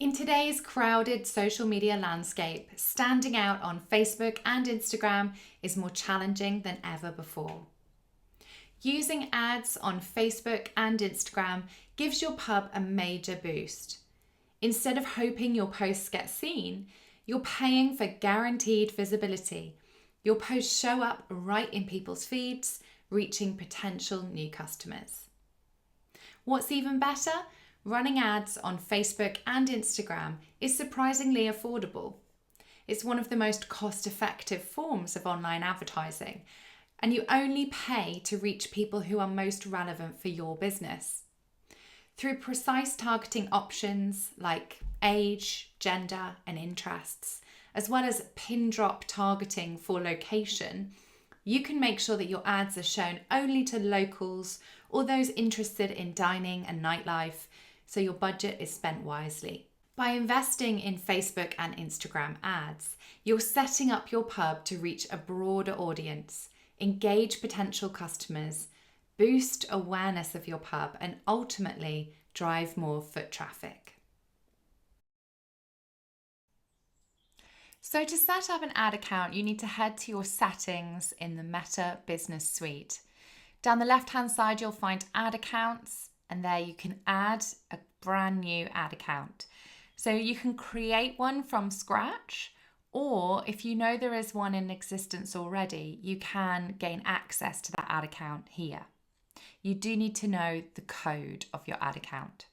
In today's crowded social media landscape, standing out on Facebook and Instagram is more challenging than ever before. Using ads on Facebook and Instagram gives your pub a major boost. Instead of hoping your posts get seen, you're paying for guaranteed visibility. Your posts show up right in people's feeds, reaching potential new customers. What's even better? Running ads on Facebook and Instagram is surprisingly affordable. It's one of the most cost-effective forms of online advertising, and you only pay to reach people who are most relevant for your business. Through precise targeting options like age, gender, and interests, as well as pin drop targeting for location, you can make sure that your ads are shown only to locals or those interested in dining and nightlife, so your budget is spent wisely. By investing in Facebook and Instagram ads, you're setting up your pub to reach a broader audience, engage potential customers, boost awareness of your pub, and ultimately drive more foot traffic. So to set up an ad account, you need to head to your settings in the Meta Business Suite. Down the left-hand side, you'll find ad accounts, and there you can add a brand new ad account. So you can create one from scratch, or if you know there is one in existence already, you can gain access to that ad account here. You do need to know the code of your ad account.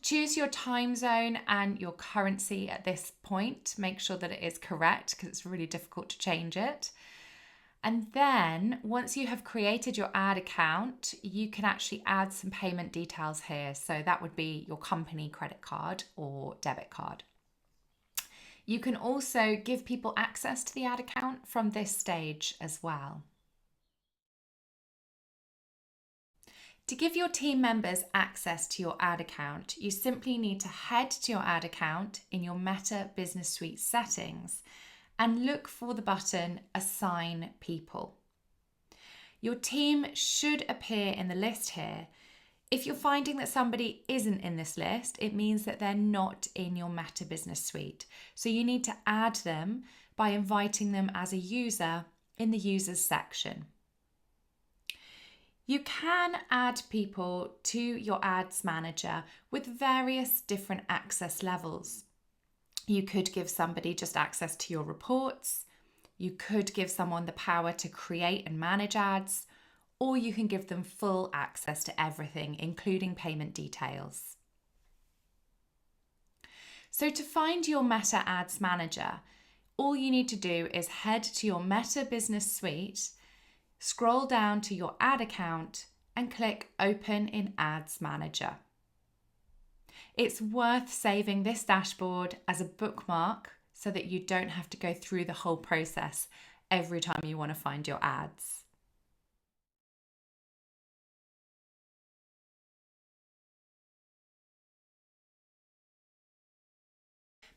Choose your time zone and your currency at this point. Make sure that it is correct because it's really difficult to change it. And then once you have created your ad account, you can actually add some payment details here. So that would be your company credit card or debit card. You can also give people access to the ad account from this stage as well. To give your team members access to your ad account, you simply need to head to your ad account in your Meta Business Suite settings and look for the button Assign People. Your team should appear in the list here. If you're finding that somebody isn't in this list, it means that they're not in your Meta Business Suite. So you need to add them by inviting them as a user in the Users section. You can add people to your Ads Manager with various different access levels. You could give somebody just access to your reports. You could give someone the power to create and manage ads, or you can give them full access to everything, including payment details. So to find your Meta Ads Manager, all you need to do is head to your Meta Business Suite, scroll down to your ad account and click Open in Ads Manager. It's worth saving this dashboard as a bookmark so that you don't have to go through the whole process every time you want to find your ads.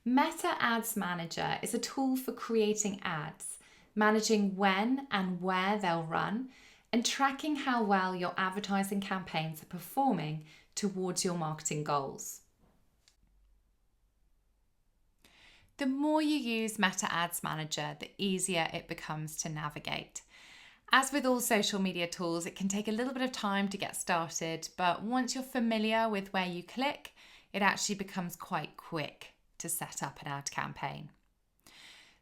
Meta Ads Manager is a tool for creating ads, managing when and where they'll run, and tracking how well your advertising campaigns are performing towards your marketing goals. The more you use Meta Ads Manager, the easier it becomes to navigate. As with all social media tools, it can take a little bit of time to get started, but once you're familiar with where you click, it actually becomes quite quick to set up an ad campaign.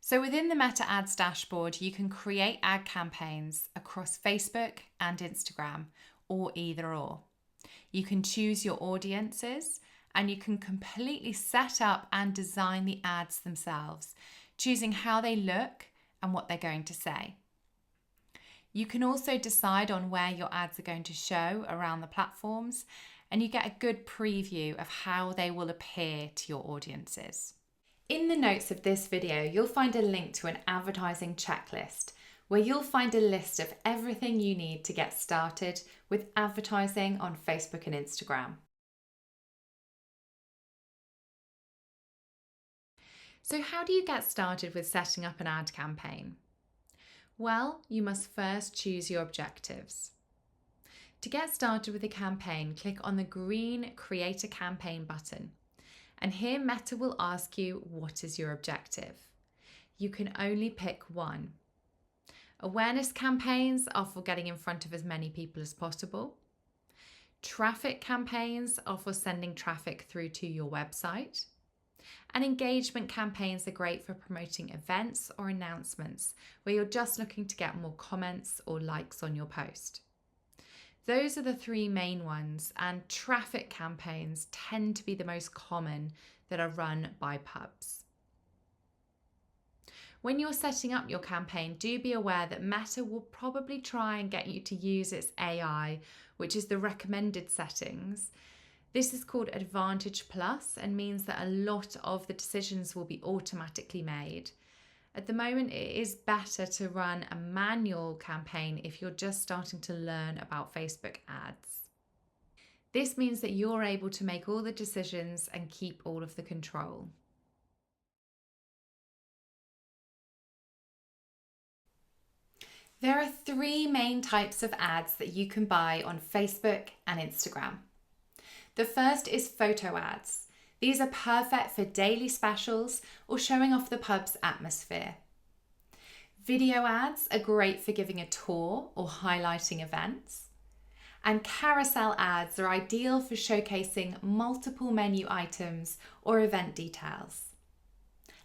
So within the Meta Ads dashboard, you can create ad campaigns across Facebook and Instagram, or either or. You can choose your audiences, and you can completely set up and design the ads themselves, choosing how they look and what they're going to say. You can also decide on where your ads are going to show around the platforms, and you get a good preview of how they will appear to your audiences. In the notes of this video, you'll find a link to an advertising checklist where you'll find a list of everything you need to get started with advertising on Facebook and Instagram. So how do you get started with setting up an ad campaign? Well, you must first choose your objectives. To get started with a campaign, click on the green Create a Campaign button, And here Meta will ask you, what is your objective? You can only pick one. Awareness campaigns are for getting in front of as many people as possible. Traffic campaigns are for sending traffic through to your website. And engagement campaigns are great for promoting events or announcements where you're just looking to get more comments or likes on your post. Those are the three main ones, and traffic campaigns tend to be the most common that are run by pubs. When you're setting up your campaign, do be aware that Meta will probably try and get you to use its AI, which is the recommended settings. This is called Advantage Plus and means that a lot of the decisions will be automatically made. At the moment, it is better to run a manual campaign if you're just starting to learn about Facebook ads. This means that you're able to make all the decisions and keep all of the control. There are three main types of ads that you can buy on Facebook and Instagram. The first is photo ads. These are perfect for daily specials or showing off the pub's atmosphere. Video ads are great for giving a tour or highlighting events. And carousel ads are ideal for showcasing multiple menu items or event details.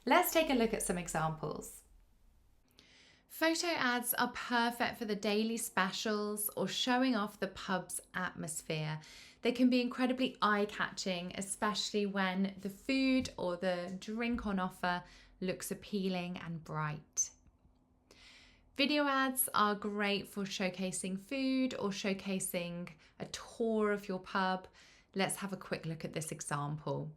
Let's take a look at some examples. Photo ads are perfect for the daily specials or showing off the pub's atmosphere. They can be incredibly eye-catching, especially when the food or the drink on offer looks appealing and bright. Video ads are great for showcasing food or showcasing a tour of your pub. Let's have a quick look at this example.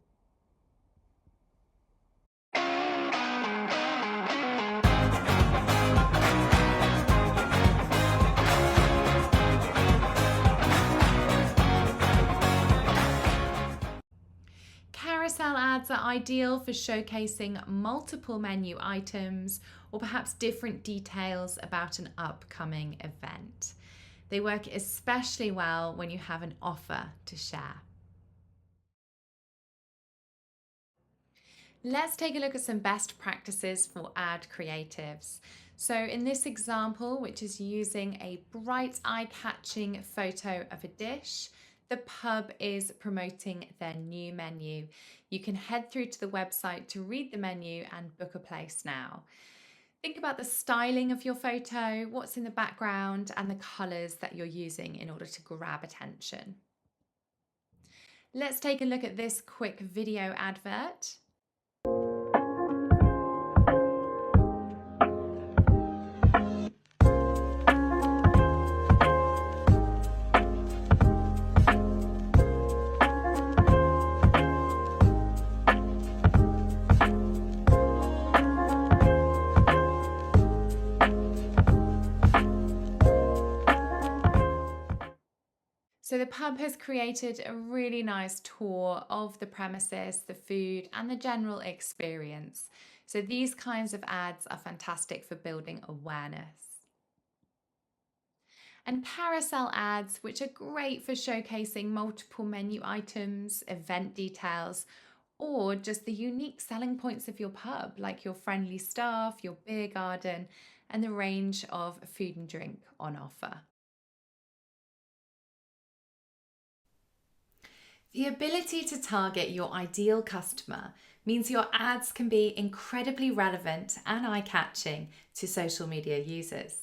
Carousel ads are ideal for showcasing multiple menu items or perhaps different details about an upcoming event. They work especially well when you have an offer to share. Let's take a look at some best practices for ad creatives. So in this example, which is using a bright eye-catching photo of a dish, the pub is promoting their new menu. You can head through to the website to read the menu and book a place now. Think about the styling of your photo, what's in the background, and the colours that you're using in order to grab attention. Let's take a look at this quick video advert. So the pub has created a really nice tour of the premises, the food, and the general experience. So these kinds of ads are fantastic for building awareness. And carousel ads, which are great for showcasing multiple menu items, event details, or just the unique selling points of your pub, like your friendly staff, your beer garden, and the range of food and drink on offer. The ability to target your ideal customer means your ads can be incredibly relevant and eye-catching to social media users.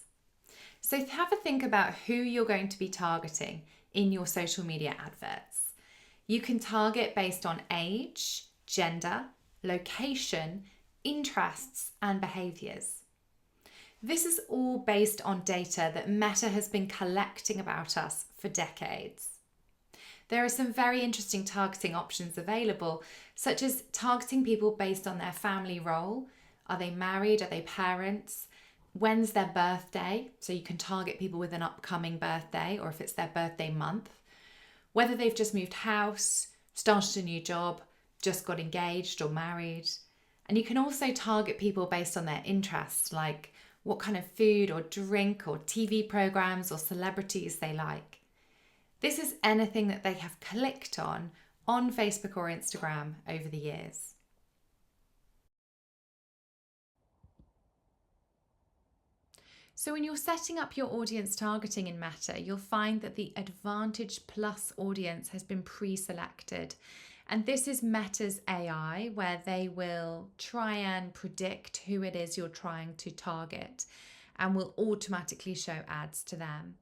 So have a think about who you're going to be targeting in your social media adverts. You can target based on age, gender, location, interests, and behaviours. This is all based on data that Meta has been collecting about us for decades. There are some very interesting targeting options available, such as targeting people based on their family role. Are they married? Are they parents? When's their birthday? So you can target people with an upcoming birthday, or if it's their birthday month. Whether they've just moved house, started a new job, just got engaged or married. And you can also target people based on their interests, like what kind of food or drink or TV programs or celebrities they like. This is anything that they have clicked on on Facebook or Instagram over the years. So when you're setting up your audience targeting in Meta, you'll find that the Advantage Plus audience has been pre-selected. And this is Meta's AI, where they will try and predict who it is you're trying to target and will automatically show ads to them.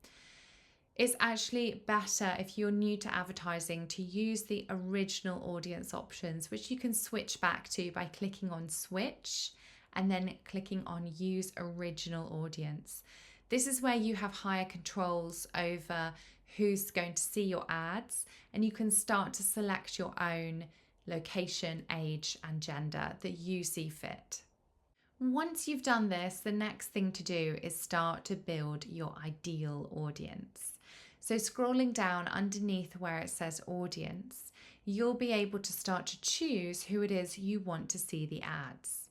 It's actually better if you're new to advertising to use the original audience options, which you can switch back to by clicking on Switch and then clicking on Use Original Audience. This is where you have higher controls over who's going to see your ads, and you can start to select your own location, age, and gender that you see fit. Once you've done this, the next thing to do is start to build your ideal audience. So scrolling down underneath where it says audience, you'll be able to start to choose who it is you want to see the ads.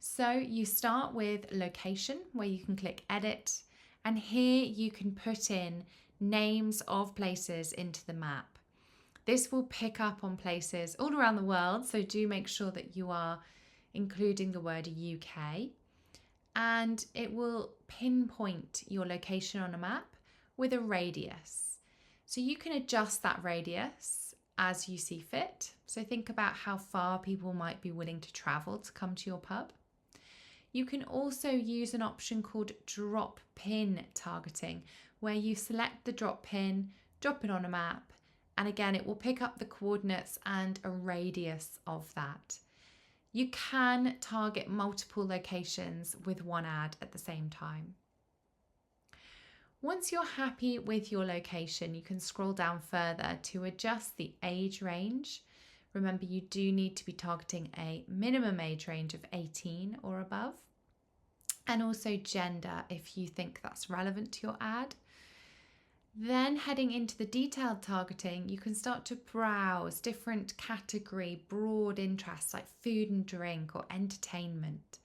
So you start with location, where you can click edit, and here you can put in names of places into the map. This will pick up on places all around the world, so do make sure that you are including the word UK, and it will pinpoint your location on a map with a radius. So you can adjust that radius as you see fit. So think about how far people might be willing to travel to come to your pub. You can also use an option called drop pin targeting, where you select the drop pin, drop it on a map, and again, it will pick up the coordinates and a radius of that. You can target multiple locations with one ad at the same time. Once you're happy with your location, you can scroll down further to adjust the age range. Remember, you do need to be targeting a minimum age range of 18 or above, and also gender if you think that's relevant to your ad. Then heading into the detailed targeting, you can start to browse different category, broad interests like food and drink or entertainment.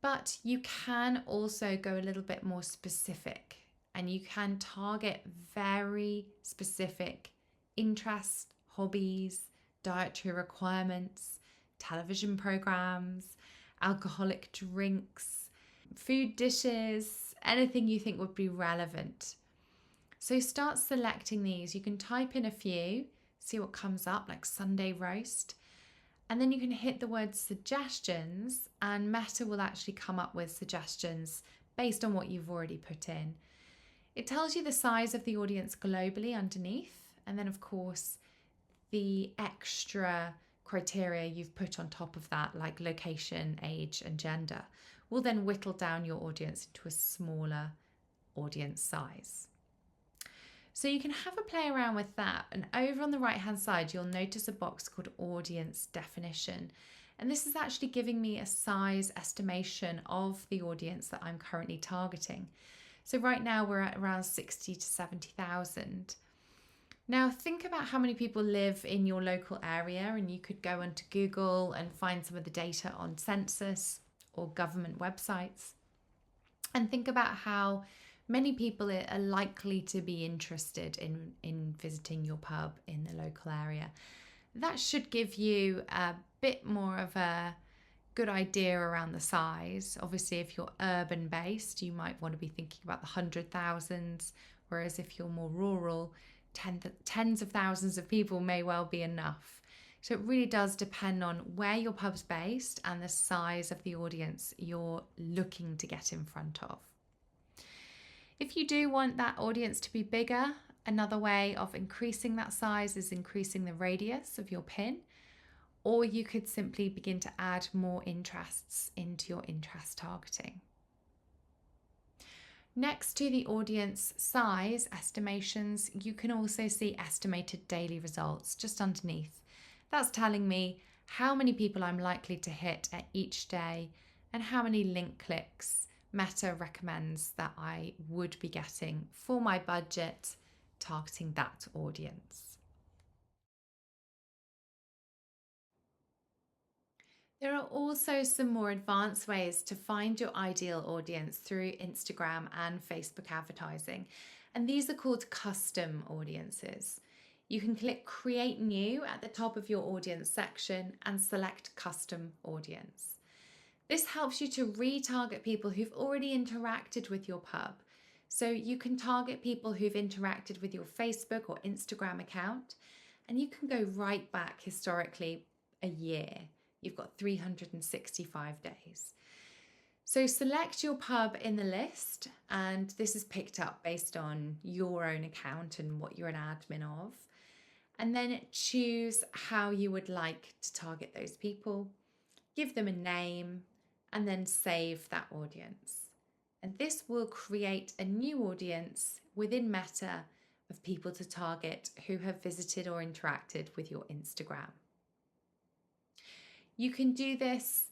But you can also go a little bit more specific, and you can target very specific interests, hobbies, dietary requirements, television programs, alcoholic drinks, food dishes, anything you think would be relevant. So start selecting these. You can type in a few, see what comes up, like Sunday roast, and then you can hit the word suggestions, and Meta will actually come up with suggestions based on what you've already put in. It tells you the size of the audience globally underneath, and then of course the extra criteria you've put on top of that, like location, age, and gender, will then whittle down your audience into a smaller audience size. So you can have a play around with that, and over on the right hand side you'll notice a box called audience definition, and this is actually giving me a size estimation of the audience that I'm currently targeting. So right now we're at around 60 to 70,000. Now think about how many people live in your local area, and you could go onto Google and find some of the data on census or government websites, and think about how many people are likely to be interested in visiting your pub in the local area. That should give you a bit more of a good idea around the size. Obviously, if you're urban based, you might want to be thinking about the 100,000s, whereas if you're more rural, tens of thousands of people may well be enough. So it really does depend on where your pub's based and the size of the audience you're looking to get in front of. If you do want that audience to be bigger, another way of increasing that size is increasing the radius of your pin, or you could simply begin to add more interests into your interest targeting. Next to the audience size estimations, you can also see estimated daily results just underneath. That's telling me how many people I'm likely to hit at each day and how many link clicks Meta recommends that I would be getting for my budget targeting that audience. There are also some more advanced ways to find your ideal audience through Instagram and Facebook advertising, and these are called custom audiences. You can click Create New at the top of your audience section and select Custom Audience. This helps you to retarget people who've already interacted with your pub. So you can target people who've interacted with your Facebook or Instagram account, and you can go right back historically a year. You've got 365 days. So select your pub in the list, and this is picked up based on your own account and what you're an admin of. And then choose how you would like to target those people, give them a name, and then save that audience. And this will create a new audience within Meta of people to target who have visited or interacted with your Instagram. You can do this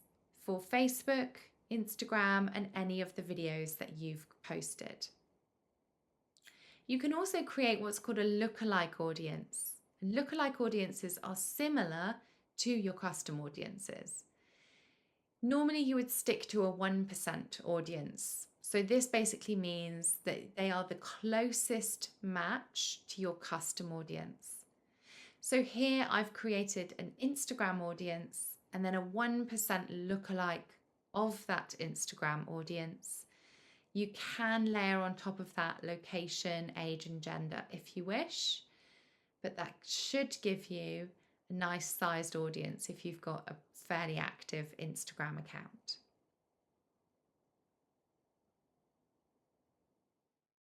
for Facebook, Instagram, and any of the videos that you've posted. You can also create what's called a lookalike audience. And lookalike audiences are similar to your custom audiences. Normally you would stick to a 1% audience. So this basically means that they are the closest match to your custom audience. So here I've created an Instagram audience and then a 1% lookalike of that Instagram audience. You can layer on top of that location, age, and gender if you wish, but that should give you a nice sized audience if you've got a fairly active Instagram account.